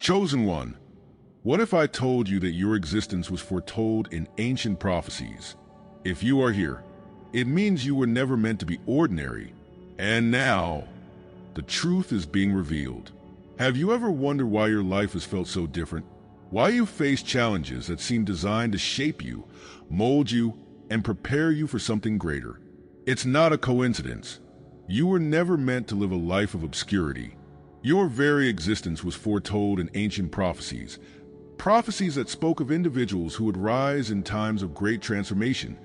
Chosen one, what if I told you that your existence was foretold in ancient prophecies? If you are here, it means you were never meant to be ordinary. And now, the truth is being revealed. Have you ever wondered why your life has felt so different? Why you face challenges that seem designed to shape you, mold you, and prepare you for something greater? It's not a coincidence. You were never meant to live a life of obscurity. Your very existence was foretold in ancient prophecies, prophecies that spoke of individuals who would rise in times of great transformation,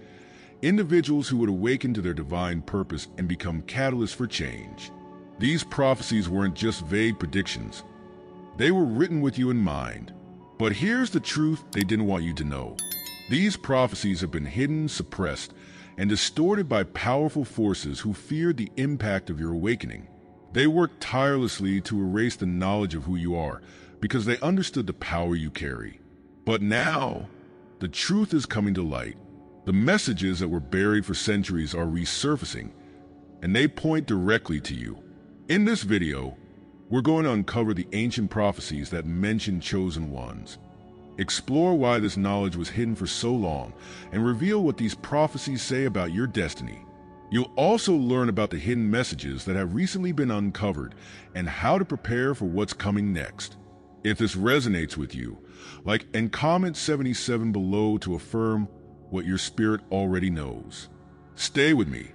individuals who would awaken to their divine purpose and become catalysts for change. These prophecies weren't just vague predictions. They were written with you in mind. But here's the truth they didn't want you to know. These prophecies have been hidden, suppressed, and distorted by powerful forces who feared the impact of your awakening. They worked tirelessly to erase the knowledge of who you are because they understood the power you carry. But now, the truth is coming to light. The messages that were buried for centuries are resurfacing, and they point directly to you. In this video, we're going to uncover the ancient prophecies that mention chosen ones, explore why this knowledge was hidden for so long, and reveal what these prophecies say about your destiny. You'll also learn about the hidden messages that have recently been uncovered and how to prepare for what's coming next. If this resonates with you, like and comment 77 below to affirm what your spirit already knows. Stay with me,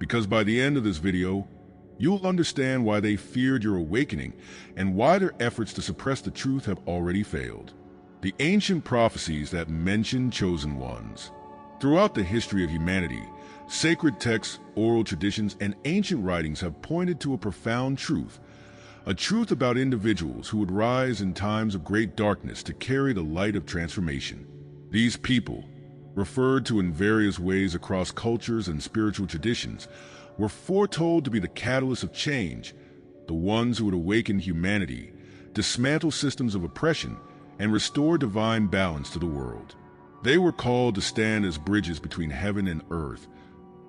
because by the end of this video, you'll understand why they feared your awakening and why their efforts to suppress the truth have already failed. The ancient prophecies that mention chosen ones. Throughout the history of humanity, sacred texts, oral traditions, and ancient writings have pointed to a profound truth, a truth about individuals who would rise in times of great darkness to carry the light of transformation. These people, referred to in various ways across cultures and spiritual traditions, were foretold to be the catalysts of change, the ones who would awaken humanity, dismantle systems of oppression, and restore divine balance to the world. They were called to stand as bridges between heaven and earth,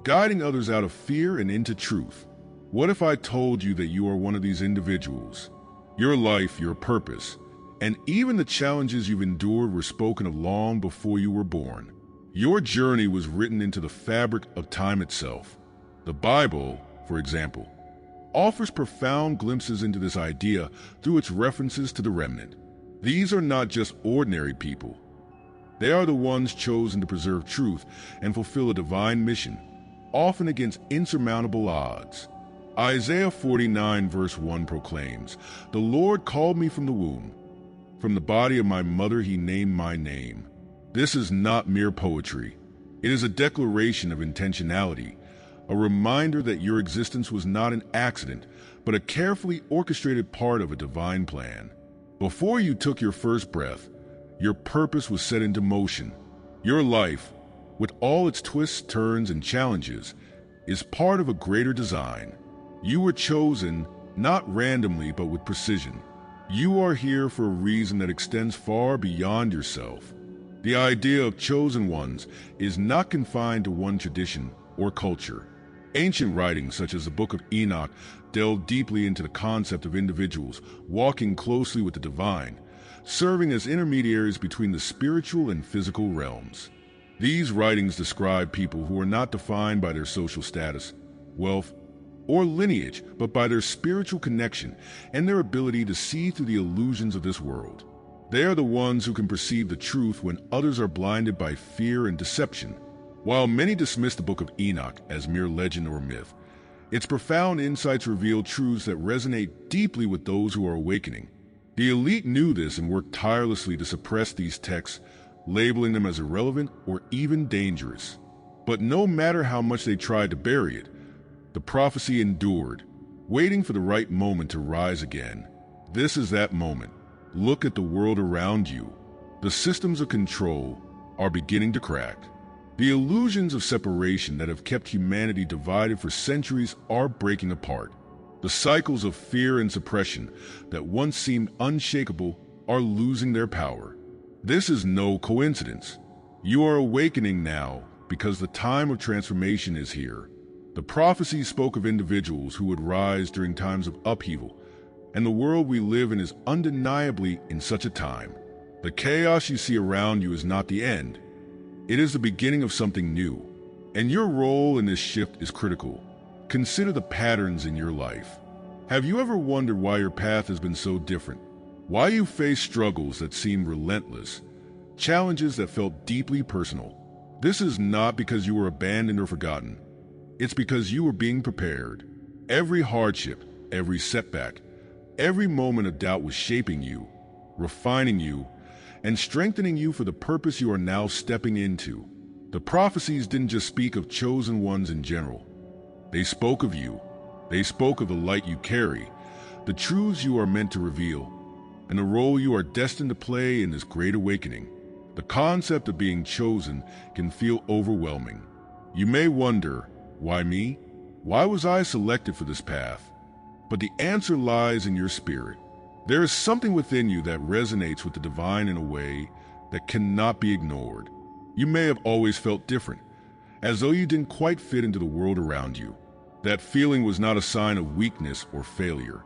guiding others out of fear and into truth. What if I told you that you are one of these individuals? Your life, your purpose, and even the challenges you've endured were spoken of long before you were born. Your journey was written into the fabric of time itself. The Bible, for example, offers profound glimpses into this idea through its references to the remnant. These are not just ordinary people. They are the ones chosen to preserve truth and fulfill a divine mission, often against insurmountable odds. Isaiah 49 verse 1 proclaims, "The Lord called me from the womb. From the body of my mother he named my name." This is not mere poetry. It is a declaration of intentionality, a reminder that your existence was not an accident, but a carefully orchestrated part of a divine plan. Before you took your first breath, your purpose was set into motion. Your life, with all its twists, turns, and challenges, is part of a greater design. You were chosen, not randomly, but with precision. You are here for a reason that extends far beyond yourself. The idea of chosen ones is not confined to one tradition or culture. Ancient writings such as the Book of Enoch delve deeply into the concept of individuals walking closely with the divine, serving as intermediaries between the spiritual and physical realms. These writings describe people who are not defined by their social status, wealth, or lineage, but by their spiritual connection and their ability to see through the illusions of this world. They are the ones who can perceive the truth when others are blinded by fear and deception. While many dismiss the Book of Enoch as mere legend or myth, its profound insights reveal truths that resonate deeply with those who are awakening. The elite knew this and worked tirelessly to suppress these texts, labeling them as irrelevant or even dangerous. But no matter how much they tried to bury it, the prophecy endured, waiting for the right moment to rise again. This is that moment. Look at the world around you. The systems of control are beginning to crack. The illusions of separation that have kept humanity divided for centuries are breaking apart. The cycles of fear and suppression that once seemed unshakable are losing their power. This is no coincidence. You are awakening now because the time of transformation is here. The prophecies spoke of individuals who would rise during times of upheaval, And the world we live in is undeniably in such a time. The chaos you see around you is not the end. It is the beginning of something new. And your role in this shift is critical. Consider the patterns in your life. Have you ever wondered why your path has been so different? Why you face struggles that seem relentless, challenges that felt deeply personal? This is not because you were abandoned or forgotten. It's because you were being prepared. Every hardship, every setback, every moment of doubt was shaping you, refining you, and strengthening you for the purpose you are now stepping into. The prophecies didn't just speak of chosen ones in general. They spoke of you. They spoke of the light you carry, the truths you are meant to reveal, and the role you are destined to play in this great awakening. The concept of being chosen can feel overwhelming. You may wonder, why me? Why was I selected for this path? But the answer lies in your spirit. There is something within you that resonates with the divine in a way that cannot be ignored. You may have always felt different, as though you didn't quite fit into the world around you. That feeling was not a sign of weakness or failure.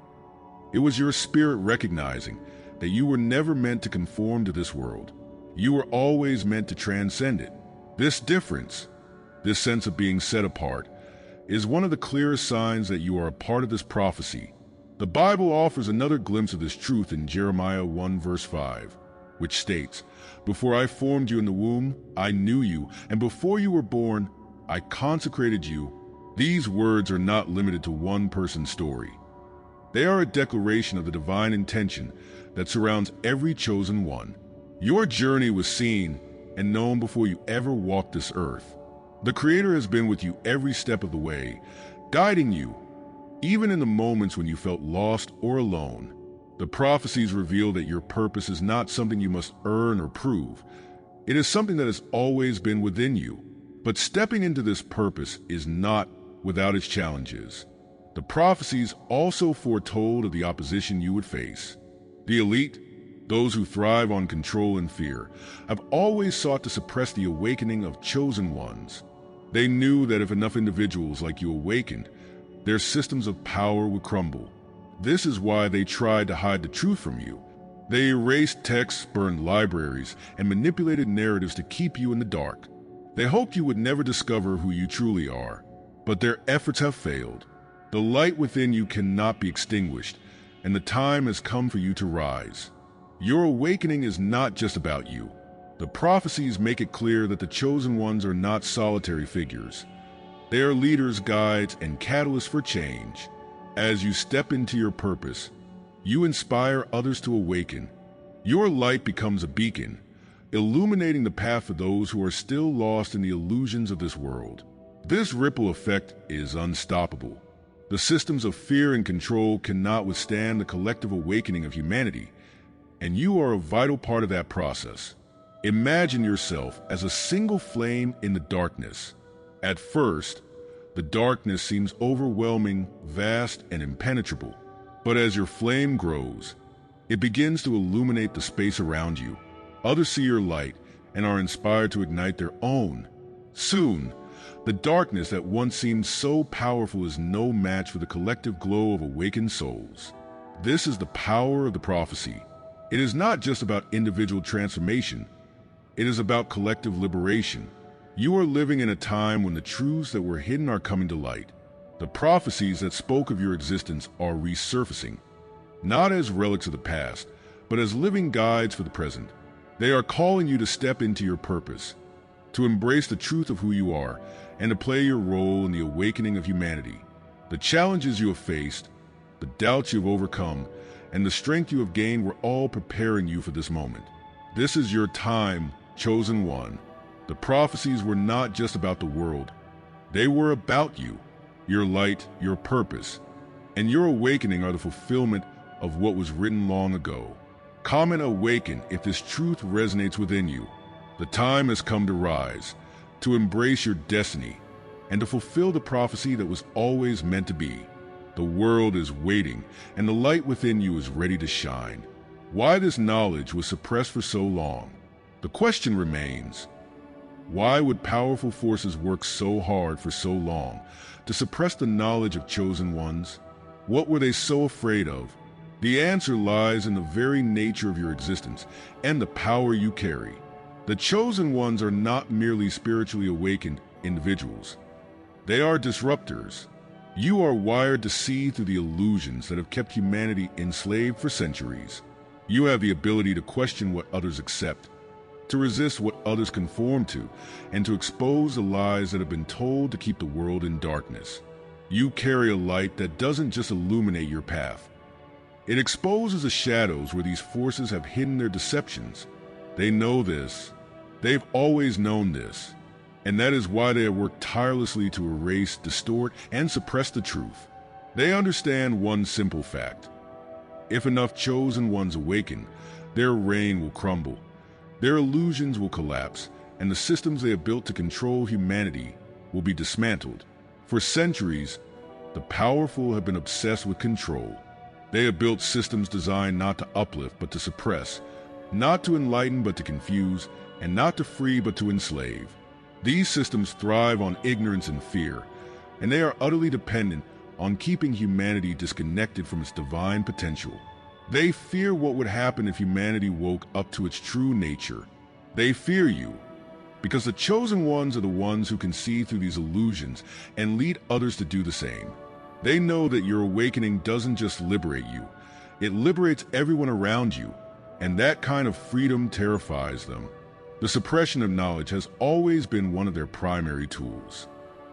It was your spirit recognizing that you were never meant to conform to this world. You were always meant to transcend it. This difference, this sense of being set apart, is one of the clearest signs that you are a part of this prophecy. The Bible offers another glimpse of this truth in Jeremiah 1 verse 5, which states, "Before I formed you in the womb, I knew you, and before you were born, I consecrated you." These words are not limited to one person's story. They are a declaration of the divine intention that surrounds every chosen one. Your journey was seen and known before you ever walked this earth. The Creator has been with you every step of the way, guiding you, even in the moments when you felt lost or alone. The prophecies reveal that your purpose is not something you must earn or prove. It is something that has always been within you. But stepping into this purpose is not without its challenges. The prophecies also foretold of the opposition you would face. The elite, those who thrive on control and fear, have always sought to suppress the awakening of chosen ones. They knew that if enough individuals like you awakened, their systems of power would crumble. This is why they tried to hide the truth from you. They erased texts, burned libraries, and manipulated narratives to keep you in the dark. They hoped you would never discover who you truly are. But their efforts have failed. The light within you cannot be extinguished, and the time has come for you to rise. Your awakening is not just about you. The prophecies make it clear that the chosen ones are not solitary figures. They are leaders, guides, and catalysts for change. As you step into your purpose, you inspire others to awaken. Your light becomes a beacon, illuminating the path for those who are still lost in the illusions of this world. This ripple effect is unstoppable. The systems of fear and control cannot withstand the collective awakening of humanity, and you are a vital part of that process. Imagine yourself as a single flame in the darkness. At first, the darkness seems overwhelming, vast, and impenetrable. But as your flame grows, it begins to illuminate the space around you. Others see your light and are inspired to ignite their own. Soon, the darkness that once seemed so powerful is no match for the collective glow of awakened souls. This is the power of the prophecy. It is not just about individual transformation. It is about collective liberation. You are living in a time when the truths that were hidden are coming to light. The prophecies that spoke of your existence are resurfacing, not as relics of the past, but as living guides for the present. They are calling you to step into your purpose, to embrace the truth of who you are, and to play your role in the awakening of humanity. The challenges you have faced, the doubts you have overcome, and the strength you have gained were all preparing you for this moment. This is your time, chosen one. The prophecies were not just about the world. They were about you, your light, your purpose, and your awakening are the fulfillment of what was written long ago. Comment awaken if this truth resonates within you. The time has come to rise, to embrace your destiny, and to fulfill the prophecy that was always meant to be. The world is waiting, and the light within you is ready to shine. Why this knowledge was suppressed for so long? The question remains, why would powerful forces work so hard for so long to suppress the knowledge of chosen ones? What were they so afraid of? The answer lies in the very nature of your existence and the power you carry. The chosen ones are not merely spiritually awakened individuals. They are disruptors. You are wired to see through the illusions that have kept humanity enslaved for centuries. You have the ability to question what others accept, to resist what others conform to, and to expose the lies that have been told to keep the world in darkness. You carry a light that doesn't just illuminate your path. It exposes the shadows where these forces have hidden their deceptions. They know this. They've always known this. And that is why they have worked tirelessly to erase, distort, and suppress the truth. They understand one simple fact. If enough chosen ones awaken, their reign will crumble. Their illusions will collapse, and the systems they have built to control humanity will be dismantled. For centuries, the powerful have been obsessed with control. They have built systems designed not to uplift but to suppress, not to enlighten but to confuse, and not to free but to enslave. These systems thrive on ignorance and fear, and they are utterly dependent on keeping humanity disconnected from its divine potential. They fear what would happen if humanity woke up to its true nature. They fear you, because the chosen ones are the ones who can see through these illusions and lead others to do the same. They know that your awakening doesn't just liberate you, it liberates everyone around you, and that kind of freedom terrifies them. The suppression of knowledge has always been one of their primary tools.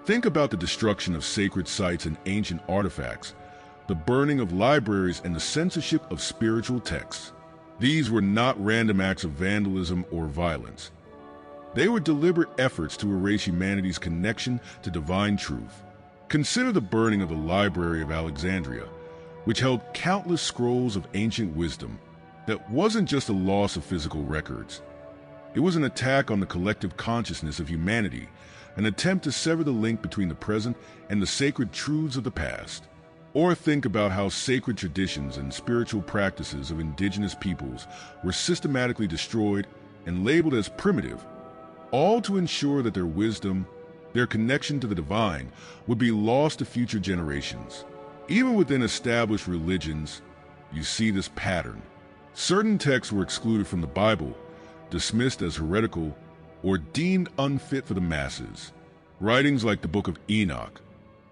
Think about the destruction of sacred sites and ancient artifacts, the burning of libraries, and the censorship of spiritual texts. These were not random acts of vandalism or violence. They were deliberate efforts to erase humanity's connection to divine truth. Consider the burning of the Library of Alexandria, which held countless scrolls of ancient wisdom. That wasn't just a loss of physical records. It was an attack on the collective consciousness of humanity, an attempt to sever the link between the present and the sacred truths of the past. Or think about how sacred traditions and spiritual practices of indigenous peoples were systematically destroyed and labeled as primitive, all to ensure that their wisdom, their connection to the divine, would be lost to future generations. Even within established religions, you see this pattern. Certain texts were excluded from the Bible, dismissed as heretical, or deemed unfit for the masses. Writings like the Book of Enoch,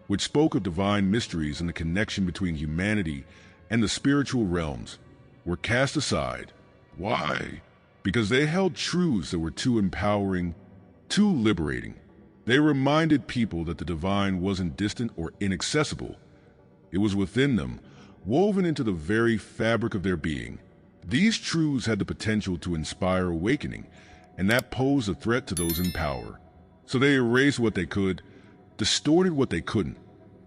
which spoke of divine mysteries and the connection between humanity and the spiritual realms, were cast aside. Why? Because they held truths that were too empowering, too liberating. They reminded people that the divine wasn't distant or inaccessible. It was within them, woven into the very fabric of their being. These truths had the potential to inspire awakening, and that posed a threat to those in power. So they erased what they could, distorted what they couldn't,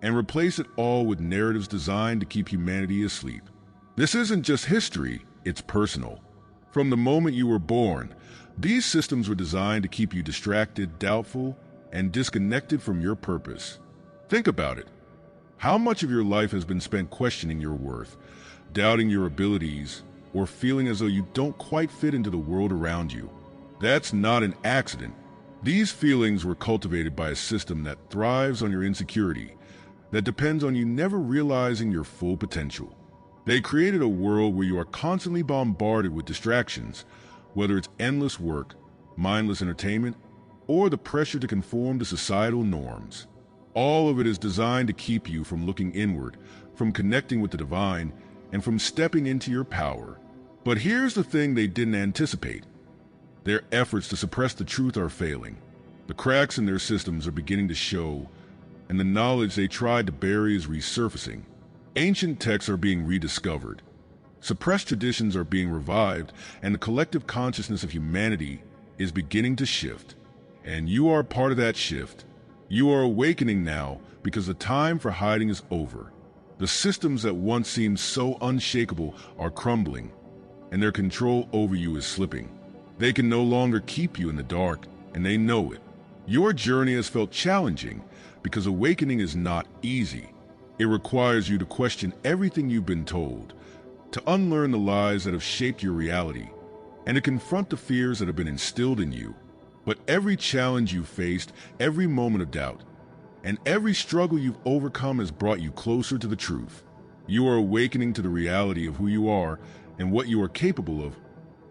and replaced it all with narratives designed to keep humanity asleep. This isn't just history, it's personal. From the moment you were born, these systems were designed to keep you distracted, doubtful, and disconnected from your purpose. Think about it. How much of your life has been spent questioning your worth, doubting your abilities, or feeling as though you don't quite fit into the world around you? That's not an accident. These feelings were cultivated by a system that thrives on your insecurity, that depends on you never realizing your full potential. They created a world where you are constantly bombarded with distractions, whether it's endless work, mindless entertainment, or the pressure to conform to societal norms. All of it is designed to keep you from looking inward, from connecting with the divine, and from stepping into your power. But here's the thing they didn't anticipate. Their efforts to suppress the truth are failing. The cracks in their systems are beginning to show, and the knowledge they tried to bury is resurfacing. Ancient texts are being rediscovered. Suppressed traditions are being revived, and the collective consciousness of humanity is beginning to shift. And you are part of that shift. You are awakening now because the time for hiding is over. The systems that once seemed so unshakable are crumbling, and their control over you is slipping. They can no longer keep you in the dark, and they know it. Your journey has felt challenging because awakening is not easy. It requires you to question everything you've been told, to unlearn the lies that have shaped your reality, and to confront the fears that have been instilled in you. But every challenge you've faced, every moment of doubt, and every struggle you've overcome has brought you closer to the truth. You are awakening to the reality of who you are and what you are capable of,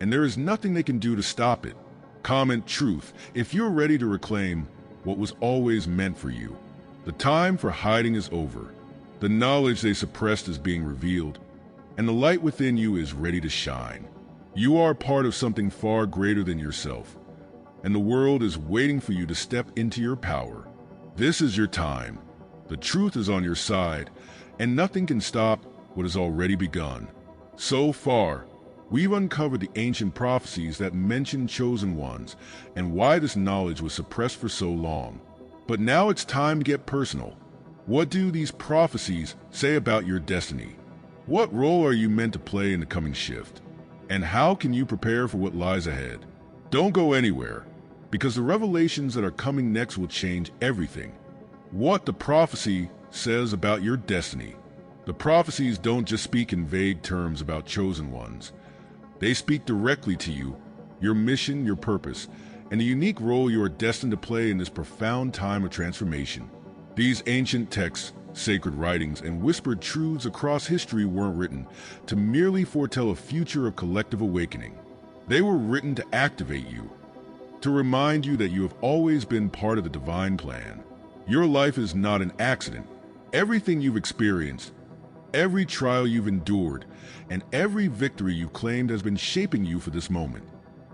and there is nothing they can do to stop it. Comment truth if you're ready to reclaim what was always meant for you. The time for hiding is over. The knowledge they suppressed is being revealed, and the light within you is ready to shine. You are part of something far greater than yourself, and the world is waiting for you to step into your power. This is your time. The truth is on your side, and nothing can stop what has already begun. So far, we've uncovered the ancient prophecies that mention chosen ones and why this knowledge was suppressed for so long. But now it's time to get personal. What do these prophecies say about your destiny? What role are you meant to play in the coming shift? And how can you prepare for what lies ahead? Don't go anywhere, because the revelations that are coming next will change everything. What the prophecy says about your destiny. The prophecies don't just speak in vague terms about chosen ones. They speak directly to you, your mission, your purpose, and the unique role you are destined to play in this profound time of transformation. These ancient texts, sacred writings, and whispered truths across history weren't written to merely foretell a future of collective awakening. They were written to activate you, to remind you that you have always been part of the divine plan. Your life is not an accident. Everything you've experienced, every trial you've endured, and every victory you've claimed has been shaping you for this moment.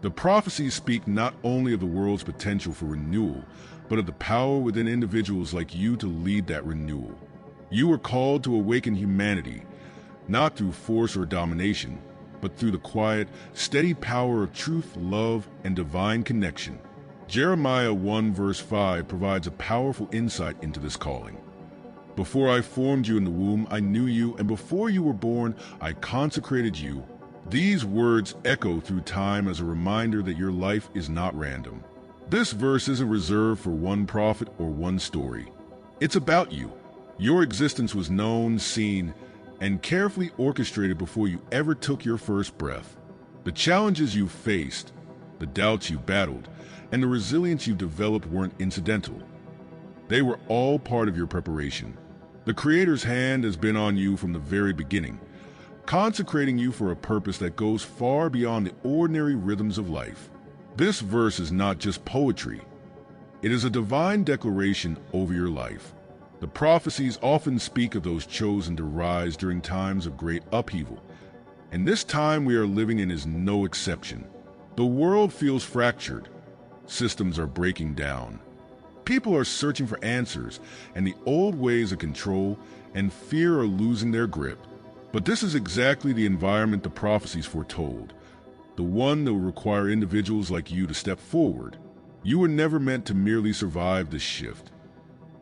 The prophecies speak not only of the world's potential for renewal, but of the power within individuals like you to lead that renewal. You are called to awaken humanity, not through force or domination, but through the quiet, steady power of truth, love, and divine connection. Jeremiah 1 verse 5 provides a powerful insight into this calling. Before I formed you in the womb, I knew you, and before you were born, I consecrated you. These words echo through time as a reminder that your life is not random. This verse isn't reserved for one prophet or one story. It's about you. Your existence was known, seen, and carefully orchestrated before you ever took your first breath. The challenges you faced, the doubts you battled, and the resilience you developed weren't incidental. They were all part of your preparation. The Creator's hand has been on you from the very beginning, consecrating you for a purpose that goes far beyond the ordinary rhythms of life. This verse is not just poetry. It is a divine declaration over your life. The prophecies often speak of those chosen to rise during times of great upheaval, and this time we are living in is no exception. The world feels fractured. Systems are breaking down. People are searching for answers, and the old ways of control and fear are losing their grip. But this is exactly the environment the prophecies foretold, the one that will require individuals like you to step forward. You were never meant to merely survive this shift.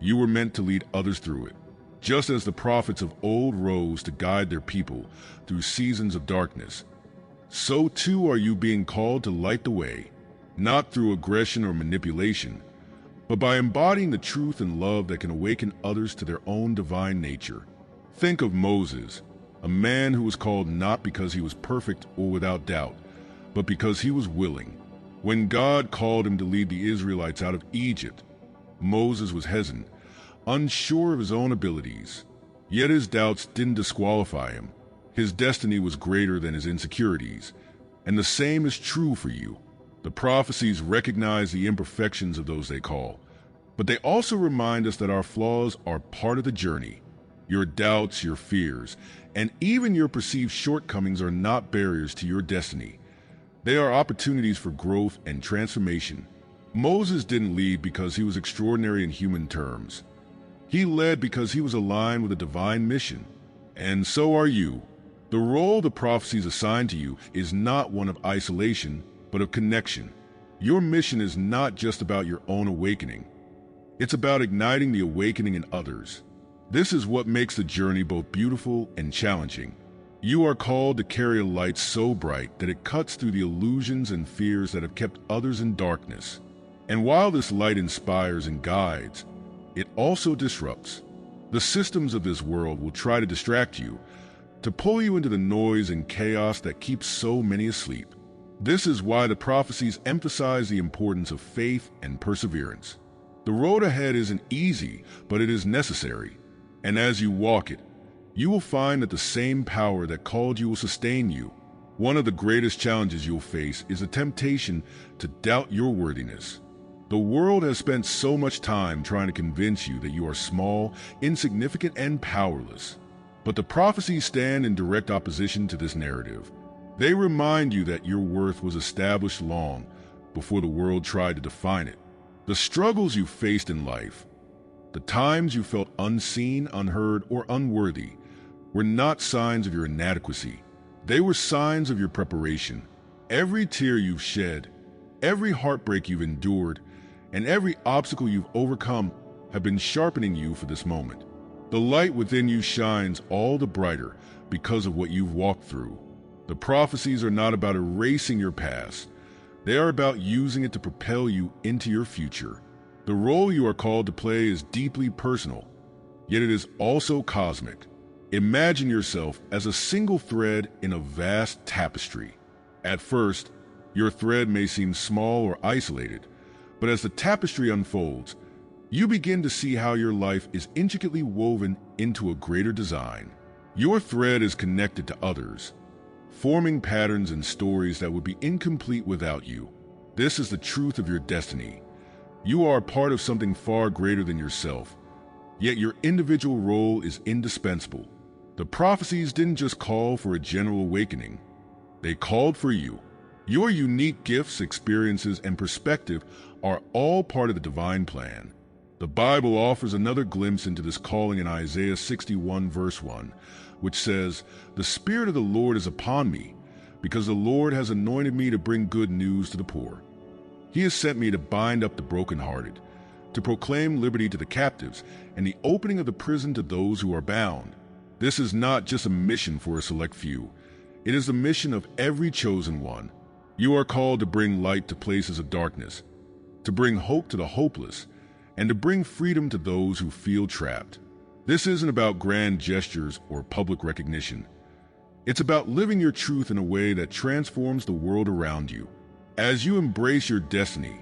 You were meant to lead others through it, just as the prophets of old rose to guide their people through seasons of darkness. So too are you being called to light the way, not through aggression or manipulation, but by embodying the truth and love that can awaken others to their own divine nature. Think of Moses, a man who was called not because he was perfect or without doubt, but because he was willing. When God called him to lead the Israelites out of Egypt, Moses was hesitant, unsure of his own abilities. Yet his doubts didn't disqualify him. His destiny was greater than his insecurities, and the same is true for you. The prophecies recognize the imperfections of those they call, but they also remind us that our flaws are part of the journey. Your doubts, your fears, and even your perceived shortcomings are not barriers to your destiny. They are opportunities for growth and transformation. Moses didn't lead because he was extraordinary in human terms. He led because he was aligned with a divine mission. And so are you. The role the prophecies assign to you is not one of isolation, but of connection. Your mission is not just about your own awakening. It's about igniting the awakening in others. This is what makes the journey both beautiful and challenging. You are called to carry a light so bright that it cuts through the illusions and fears that have kept others in darkness. And while this light inspires and guides, it also disrupts. The systems of this world will try to distract you, to pull you into the noise and chaos that keeps so many asleep. This is why the prophecies emphasize the importance of faith and perseverance. The road ahead isn't easy, but it is necessary. And as you walk it, you will find that the same power that called you will sustain you. One of the greatest challenges you'll face is a temptation to doubt your worthiness. The world has spent so much time trying to convince you that you are small, insignificant, and powerless. But the prophecies stand in direct opposition to this narrative. They remind you that your worth was established long before the world tried to define it. The struggles you faced in life, the times you felt unseen, unheard, or unworthy, were not signs of your inadequacy. They were signs of your preparation. Every tear you've shed, every heartbreak you've endured, and every obstacle you've overcome have been sharpening you for this moment. The light within you shines all the brighter because of what you've walked through. The prophecies are not about erasing your past. They are about using it to propel you into your future. The role you are called to play is deeply personal, yet it is also cosmic. Imagine yourself as a single thread in a vast tapestry. At first, your thread may seem small or isolated, but as the tapestry unfolds, you begin to see how your life is intricately woven into a greater design. Your thread is connected to others, forming patterns and stories that would be incomplete without you. This is the truth of your destiny. You are a part of something far greater than yourself, yet your individual role is indispensable. The prophecies didn't just call for a general awakening. They called for you. Your unique gifts, experiences, and perspective are all part of the divine plan. The Bible offers another glimpse into this calling in Isaiah 61 verse 1, which says, "The Spirit of the Lord is upon me, because the Lord has anointed me to bring good news to the poor. He has sent me to bind up the brokenhearted, to proclaim liberty to the captives, and the opening of the prison to those who are bound." This is not just a mission for a select few. It is the mission of every chosen one. You are called to bring light to places of darkness, to bring hope to the hopeless, and to bring freedom to those who feel trapped. This isn't about grand gestures or public recognition. It's about living your truth in a way that transforms the world around you. As you embrace your destiny,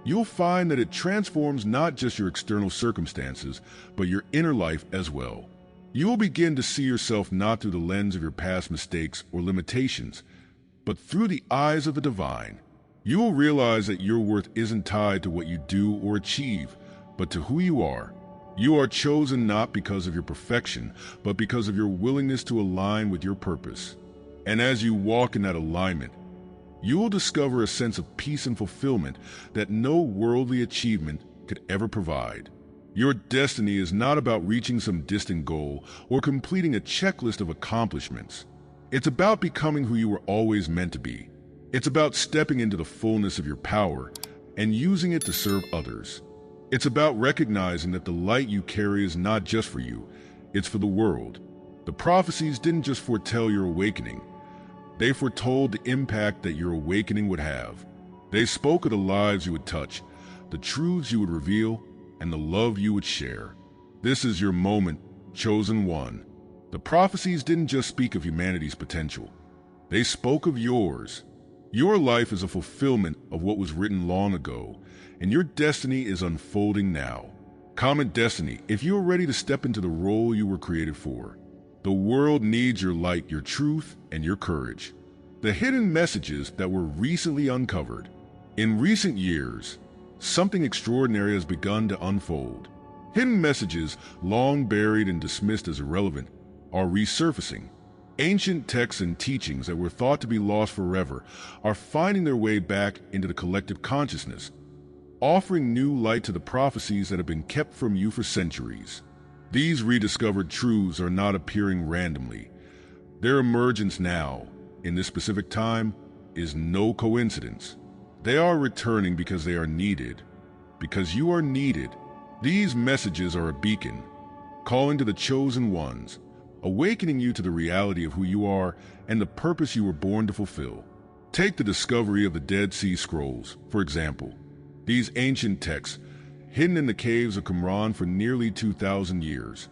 you'll find that it transforms not just your external circumstances, but your inner life as well. You will begin to see yourself not through the lens of your past mistakes or limitations, but through the eyes of the divine. You will realize that your worth isn't tied to what you do or achieve, but to who you are. You are chosen not because of your perfection, but because of your willingness to align with your purpose. And as you walk in that alignment, you will discover a sense of peace and fulfillment that no worldly achievement could ever provide. Your destiny is not about reaching some distant goal or completing a checklist of accomplishments. It's about becoming who you were always meant to be. It's about stepping into the fullness of your power and using it to serve others. It's about recognizing that the light you carry is not just for you, it's for the world. The prophecies didn't just foretell your awakening. They foretold the impact that your awakening would have. They spoke of the lives you would touch, the truths you would reveal, and the love you would share. This is your moment, chosen one. The prophecies didn't just speak of humanity's potential. They spoke of yours. Your life is a fulfillment of what was written long ago, and your destiny is unfolding now. Comment destiny if you are ready to step into the role you were created for. The world needs your light, your truth, and your courage. The hidden messages that were recently uncovered. In recent years, something extraordinary has begun to unfold. Hidden messages, long buried and dismissed as irrelevant, are resurfacing. Ancient texts and teachings that were thought to be lost forever are finding their way back into the collective consciousness, offering new light to the prophecies that have been kept from you for centuries. These rediscovered truths are not appearing randomly. Their emergence now, in this specific time, is no coincidence. They are returning because they are needed. Because you are needed. These messages are a beacon, calling to the chosen ones, awakening you to the reality of who you are and the purpose you were born to fulfill. Take the discovery of the Dead Sea Scrolls, for example. These ancient texts, hidden in the caves of Qumran for nearly 2,000 years,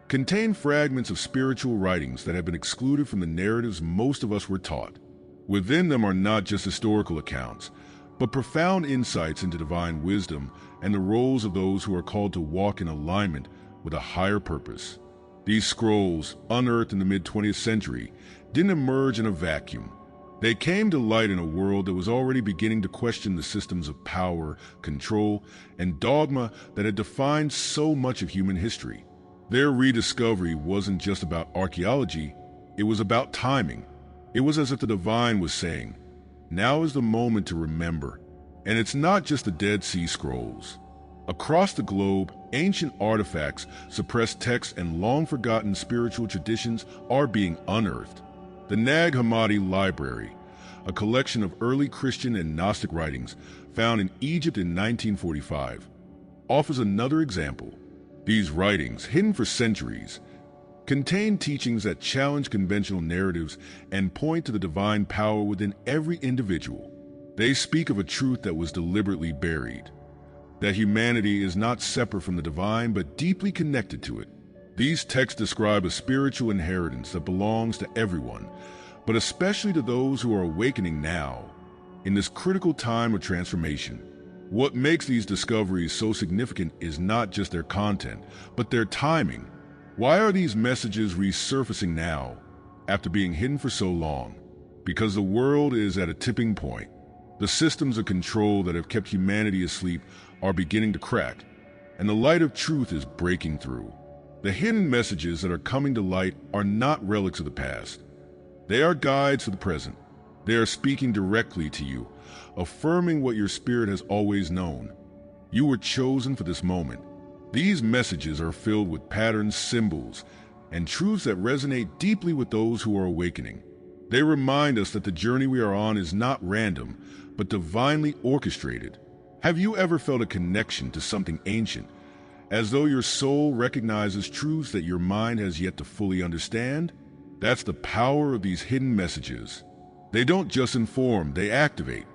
contain fragments of spiritual writings that have been excluded from the narratives most of us were taught. Within them are not just historical accounts, but profound insights into divine wisdom and the roles of those who are called to walk in alignment with a higher purpose. These scrolls, unearthed in the mid-20th century, didn't emerge in a vacuum. They came to light in a world that was already beginning to question the systems of power, control, and dogma that had defined so much of human history. Their rediscovery wasn't just about archaeology, it was about timing. It was as if the divine was saying, now is the moment to remember. And it's not just the Dead Sea Scrolls. Across the globe, ancient artifacts, suppressed texts, and long-forgotten spiritual traditions are being unearthed. The Nag Hammadi Library, a collection of early Christian and Gnostic writings found in Egypt in 1945, offers another example. These writings, hidden for centuries, contain teachings that challenge conventional narratives and point to the divine power within every individual. They speak of a truth that was deliberately buried, that humanity is not separate from the divine but deeply connected to it. These texts describe a spiritual inheritance that belongs to everyone, but especially to those who are awakening now, in this critical time of transformation. What makes these discoveries so significant is not just their content, but their timing. Why are these messages resurfacing now, after being hidden for so long? Because the world is at a tipping point. The systems of control that have kept humanity asleep are beginning to crack, and the light of truth is breaking through. The hidden messages that are coming to light are not relics of the past. They are guides for the present. They are speaking directly to you, affirming what your spirit has always known. You were chosen for this moment. These messages are filled with patterns, symbols, and truths that resonate deeply with those who are awakening. They remind us that the journey we are on is not random, but divinely orchestrated. Have you ever felt a connection to something ancient, as though your soul recognizes truths that your mind has yet to fully understand? That's the power of these hidden messages. They don't just inform, they activate.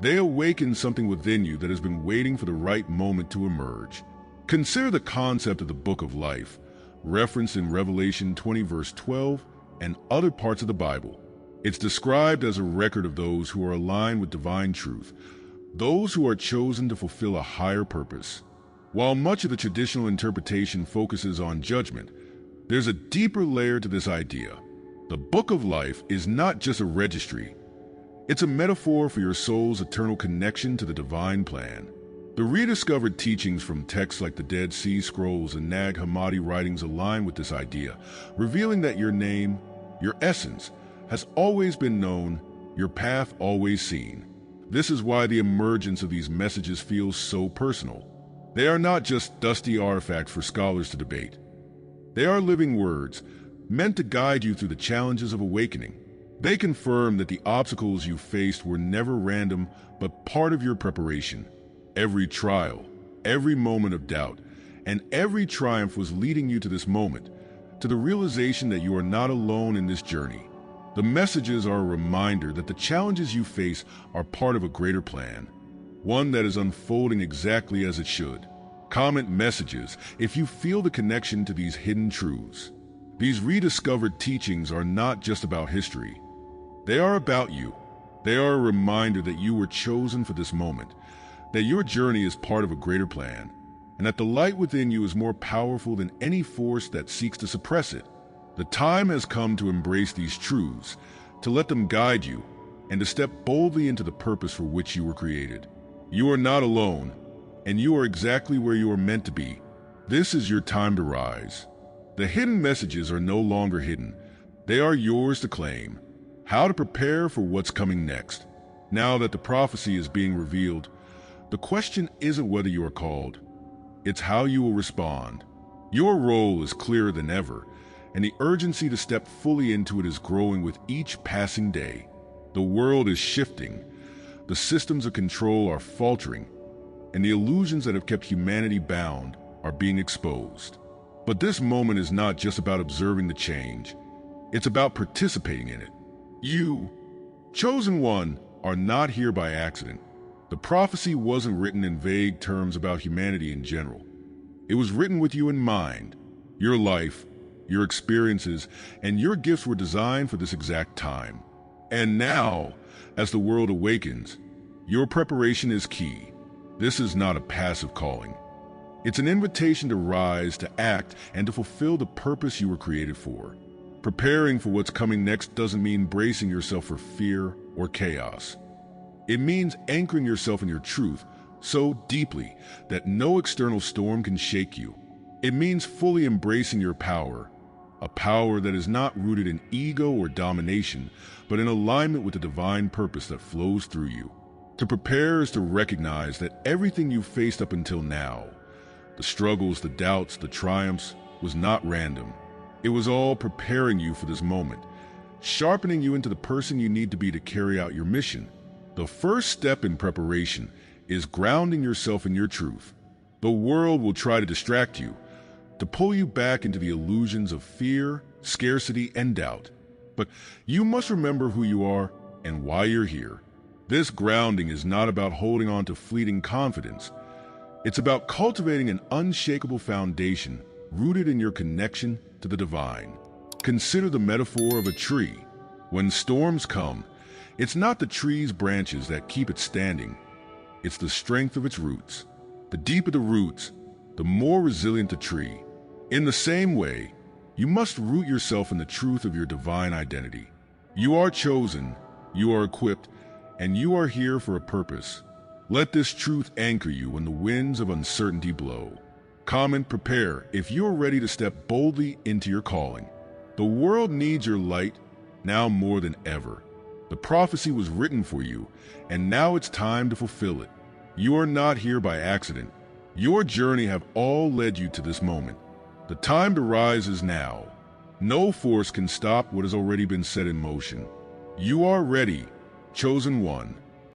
They awaken something within you that has been waiting for the right moment to emerge. Consider the concept of the Book of Life, referenced in Revelation 20 verse 12 and other parts of the Bible. It's described as a record of those who are aligned with divine truth, those who are chosen to fulfill a higher purpose. While much of the traditional interpretation focuses on judgment, there's a deeper layer to this idea. The Book of Life is not just a registry. It's a metaphor for your soul's eternal connection to the divine plan. The rediscovered teachings from texts like the Dead Sea Scrolls and Nag Hammadi writings align with this idea, revealing that your name, your essence, has always been known, your path always seen. This is why the emergence of these messages feels so personal. They are not just dusty artifacts for scholars to debate. They are living words, meant to guide you through the challenges of awakening. They confirm that the obstacles you faced were never random, but part of your preparation. Every trial, every moment of doubt, and every triumph was leading you to this moment, to the realization that you are not alone in this journey. The messages are a reminder that the challenges you face are part of a greater plan, one that is unfolding exactly as it should. Comment messages if you feel the connection to these hidden truths. These rediscovered teachings are not just about history. They are about you. They are a reminder that you were chosen for this moment, that your journey is part of a greater plan, and that the light within you is more powerful than any force that seeks to suppress it. The time has come to embrace these truths, to let them guide you, and to step boldly into the purpose for which you were created. You are not alone, and you are exactly where you are meant to be. This is your time to rise. The hidden messages are no longer hidden. They are yours to claim. How to prepare for what's coming next. Now that the prophecy is being revealed, the question isn't whether you are called. It's how you will respond. Your role is clearer than ever, and the urgency to step fully into it is growing with each passing day. The world is shifting. The systems of control are faltering, and the illusions that have kept humanity bound are being exposed. But this moment is not just about observing the change. It's about participating in it. You, chosen one, are not here by accident. The prophecy wasn't written in vague terms about humanity in general. It was written with you in mind. Your life, your experiences, and your gifts were designed for this exact time. And now, as the world awakens, your preparation is key. This is not a passive calling. It's an invitation to rise, to act, and to fulfill the purpose you were created for. Preparing for what's coming next doesn't mean bracing yourself for fear or chaos. It means anchoring yourself in your truth so deeply that no external storm can shake you. It means fully embracing your power, a power that is not rooted in ego or domination, but in alignment with the divine purpose that flows through you. To prepare is to recognize that everything you've faced up until now, the struggles, the doubts, the triumphs, was not random. It was all preparing you for this moment, sharpening you into the person you need to be to carry out your mission. The first step in preparation is grounding yourself in your truth. The world will try to distract you, to pull you back into the illusions of fear, scarcity, and doubt. But you must remember who you are and why you're here. This grounding is not about holding on to fleeting confidence. It's about cultivating an unshakable foundation rooted in your connection to the divine. Consider the metaphor of a tree. When storms come, it's not the tree's branches that keep it standing. It's the strength of its roots. The deeper the roots, the more resilient the tree. In the same way, you must root yourself in the truth of your divine identity. You are chosen, you are equipped, and you are here for a purpose. Let this truth anchor you when the winds of uncertainty blow. Comment, prepare if you are ready to step boldly into your calling. The world needs your light now more than ever. The prophecy was written for you, and now it's time to fulfill it. You are not here by accident. Your journey have all led you to this moment. The time to rise is now. No force can stop what has already been set in motion. You are ready, chosen one.